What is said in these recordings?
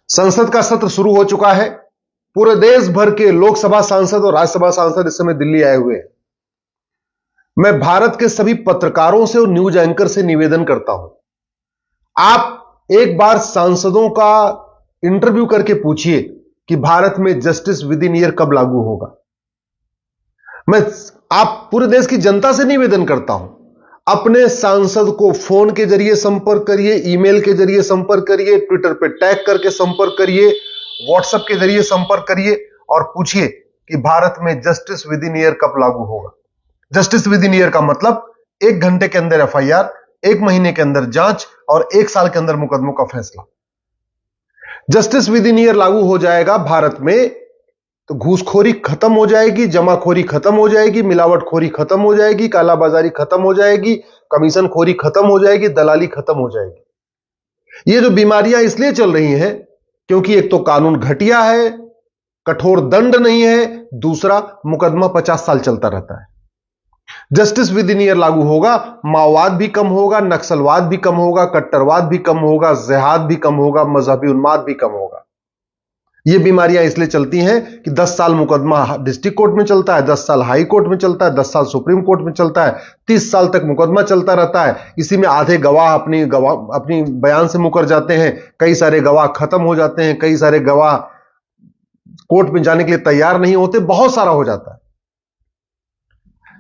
संसद का सत्र शुरू हो चुका है। पूरे देश भर के लोकसभा सांसद और राज्यसभा सांसद इस समय दिल्ली आए हुए हैं। मैं भारत के सभी पत्रकारों से और न्यूज एंकर से निवेदन करता हूं, आप एक बार सांसदों का इंटरव्यू करके पूछिए कि भारत में जस्टिस विद इन ईयर कब लागू होगा। मैं आप पूरे देश की जनता से निवेदन करता हूं, अपने सांसद को फोन के जरिए संपर्क करिए, ईमेल के जरिए संपर्क करिए, ट्विटर पे टैग करके संपर्क करिए, व्हाट्सएप के जरिए संपर्क करिए और पूछिए कि भारत में जस्टिस विद इन ईयर कब लागू होगा। जस्टिस विद इन ईयर का मतलब 1 घंटे के अंदर एफआईआर, 1 महीने के अंदर जांच और 1 साल के अंदर मुकदमों का फैसला। जस्टिस विद इन ईयर लागू हो जाएगा भारत में तो घूसखोरी खत्म हो जाएगी, जमाखोरी खत्म हो जाएगी, मिलावटखोरी खत्म हो जाएगी, कालाबाजारी खत्म हो जाएगी, कमीशन खोरी खत्म हो जाएगी, दलाली खत्म हो जाएगी। ये जो बीमारियां इसलिए चल रही हैं क्योंकि एक तो कानून घटिया है, कठोर दंड नहीं है, दूसरा मुकदमा 50 साल चलता रहता है। जस्टिस विद इन ईयर लागू होगा, माओवाद भी कम होगा, नक्सलवाद भी कम होगा, कट्टरवाद भी कम होगा, जिहाद भी कम होगा, मजहबी उन्माद भी कम होगा। ये बीमारियां इसलिए चलती हैं कि 10 साल मुकदमा डिस्ट्रिक्ट कोर्ट में चलता है, 10 साल हाई कोर्ट में चलता है, 10 साल सुप्रीम कोर्ट में चलता है, 30 साल तक मुकदमा चलता रहता है। इसी में आधे गवाह अपनी बयान से मुकर जाते हैं, कई सारे गवाह खत्म हो जाते हैं, कई सारे गवाह कोर्ट में जाने के लिए तैयार नहीं होते, बहुत सारा हो जाता है।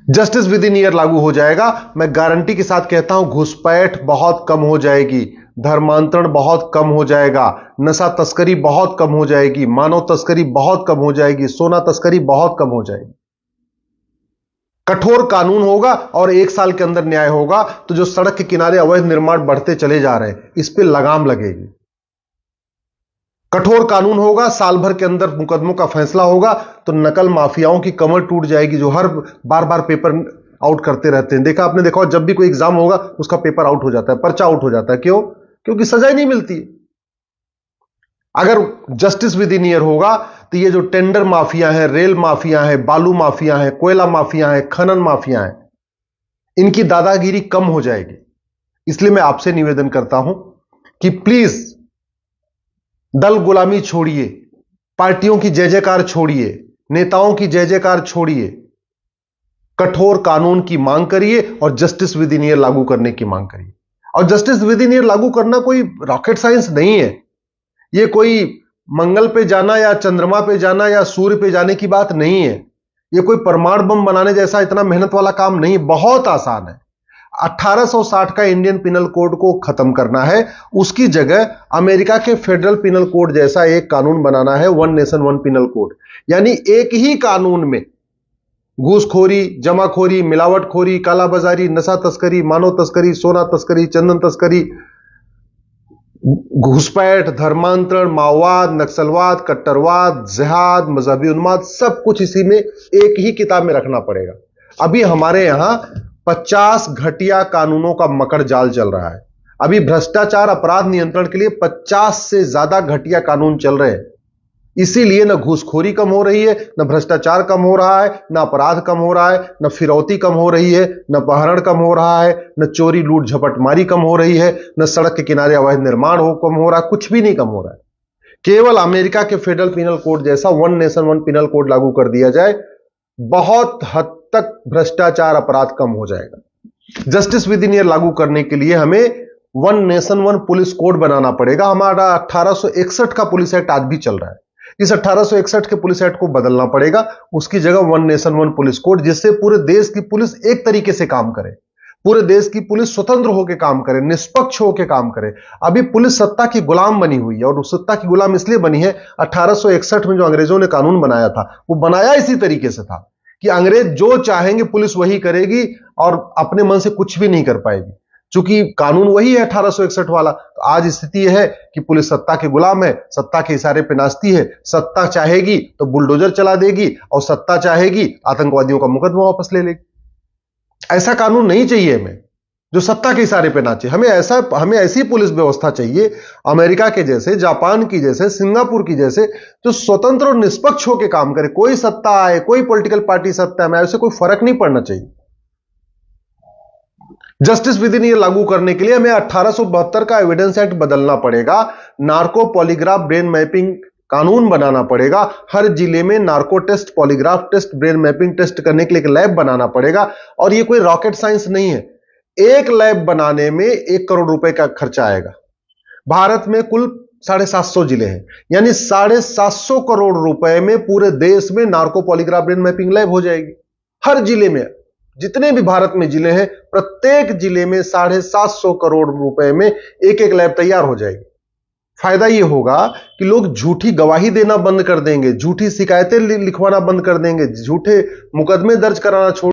जस्टिस विद इन ईयर लागू हो जाएगा, मैं गारंटी के साथ कहता हूं घुसपैठ बहुत कम हो जाएगी, धर्मांतरण बहुत कम हो जाएगा, नशा तस्करी बहुत कम हो जाएगी, मानव तस्करी बहुत कम हो जाएगी, सोना तस्करी बहुत कम हो जाएगी। कठोर कानून होगा और 1 साल के अंदर न्याय होगा तो जो सड़क के किनारे अवैध निर्माण बढ़ते चले जा रहे हैं इस पे लगाम लगेगी। कठोर कानून होगा, साल भर के अंदर मुकदमों का फैसला होगा तो नकल माफियाओं की कमर टूट जाएगी जो हर बार पेपर आउट करते रहते हैं। आपने देखा जब भी कोई एग्जाम होगा उसका पेपर आउट हो जाता है, पर्चा आउट हो जाता है। क्यों? क्योंकि सजा ही नहीं मिलती। अगर जस्टिस विद इन ईयर होगा तो ये जो टेंडर माफिया है, रेल माफिया है, बालू माफिया है, कोयला माफिया है, खनन माफिया है, इनकी दादागिरी कम हो जाएगी। इसलिए मैं आपसे निवेदन करता हूं कि प्लीज दल गुलामी छोड़िए, पार्टियों की जय जयकार छोड़िए, नेताओं की जय जयकार छोड़िए, कठोर कानून की मांग करिए और जस्टिस विद इन ईयर लागू करने की मांग करिए। और जस्टिस विद इन ईयर लागू करना कोई रॉकेट साइंस नहीं है। यह कोई मंगल पे जाना या चंद्रमा पे जाना या सूर्य पे जाने की बात नहीं है। यह कोई परमाणु बम बनाने जैसा इतना मेहनत वाला काम नहीं, बहुत आसान है। 1860 का इंडियन पिनल कोड को खत्म करना है, उसकी जगह अमेरिका के फेडरल पिनल कोड जैसा एक कानून बनाना है, one nation one penal code. यानी एक ही कानून में घूसखोरी, जमाखोरी, मिलावटखोरी, कालाबाजारी, नशा तस्करी, मानव तस्करी, सोना तस्करी, चंदन तस्करी, घुसपैठ, धर्मांतरण, माओवाद, नक्सलवाद, कट्टरवाद, जिहाद, मजहबी उन्माद, सब कुछ इसी में एक ही किताब में रखना पड़ेगा। अभी हमारे यहां 50 घटिया कानूनों का मकड़ जाल चल रहा है। अभी भ्रष्टाचार अपराध नियंत्रण के लिए 50 से ज्यादा घटिया कानून चल रहे हैं। इसीलिए न घूसखोरी कम हो रही है, न भ्रष्टाचार कम हो रहा है, न अपराध कम हो रहा है, न फिरौती कम हो रही है, न अपहरण कम हो रहा है, न चोरी लूट झपटमारी कम हो रही है, न सड़क के किनारे अवैध निर्माण कम हो रहा है, कुछ भी नहीं कम हो रहा है। केवल अमेरिका के फेडरल पिनल कोड जैसा one nation one penal code लागू कर दिया जाए, बहुत हद तक भ्रष्टाचार अपराध कम हो जाएगा। जस्टिस विद इन ईयर लागू करने के लिए हमें one nation one police code बनाना पड़ेगा। हमारा 1861 का पुलिस एक्ट आज भी चल रहा है, इस 1861 के पुलिस एक्ट को बदलना पड़ेगा। उसकी जगह one nation one police code, जिससे पूरे देश की पुलिस एक तरीके से काम करे, पूरे देश की पुलिस स्वतंत्र होकर काम करे, निष्पक्ष होकर काम करे। अभी पुलिस सत्ता की गुलाम बनी हुई है और उस सत्ता की गुलाम इसलिए बनी है, 1861 में जो अंग्रेजों ने कानून बनाया था वो बनाया इसी तरीके से था कि अंग्रेज जो चाहेंगे पुलिस वही करेगी और अपने मन से कुछ भी नहीं कर पाएगी। चूंकि कानून वही है 1861 वाला, तो आज स्थिति है कि पुलिस सत्ता के गुलाम है, सत्ता के इशारे पे नाचती है। सत्ता चाहेगी तो बुलडोजर चला देगी और सत्ता चाहेगी आतंकवादियों का मुकदमा वापस ले लेगी। ऐसा कानून नहीं चाहिए हमें जो सत्ता के इशारे पे नाचे। हमें ऐसी पुलिस व्यवस्था चाहिए अमेरिका के जैसे, जापान की जैसे, सिंगापुर की जैसे, जो स्वतंत्र और निष्पक्ष होकर काम करे। कोई सत्ता आए, कोई पॉलिटिकल पार्टी सत्ता में आए, उससे कोई फर्क नहीं पड़ना चाहिए। जस्टिस विद इन ये लागू करने के लिए हमें 1872 का एविडेंस एक्ट बदलना पड़ेगा, नार्को पॉलीग्राफ ब्रेन मैपिंग कानून बनाना पड़ेगा, हर जिले में narco test, polygraph test, brain mapping test करने के लिए एक लैब बनाना पड़ेगा। और ये कोई रॉकेट साइंस नहीं है, एक लैब बनाने में 1 करोड़ रुपए का खर्चा आएगा। भारत में कुल 750 जिले हैं, यानी 750 करोड़ रुपए में पूरे देश में narco polygraph brain mapping lab हो जाएगी। हर जिले में, जितने भी भारत में जिले हैं, प्रत्येक जिले में 750 करोड़ रुपए में एक एक लैब तैयार हो जाएगी। फायदा यह होगा कि लोग झूठी गवाही देना बंद कर देंगे, झूठी शिकायतें लिखवाना बंद कर देंगे, झूठे मुकदमे दर्ज कराना छोड़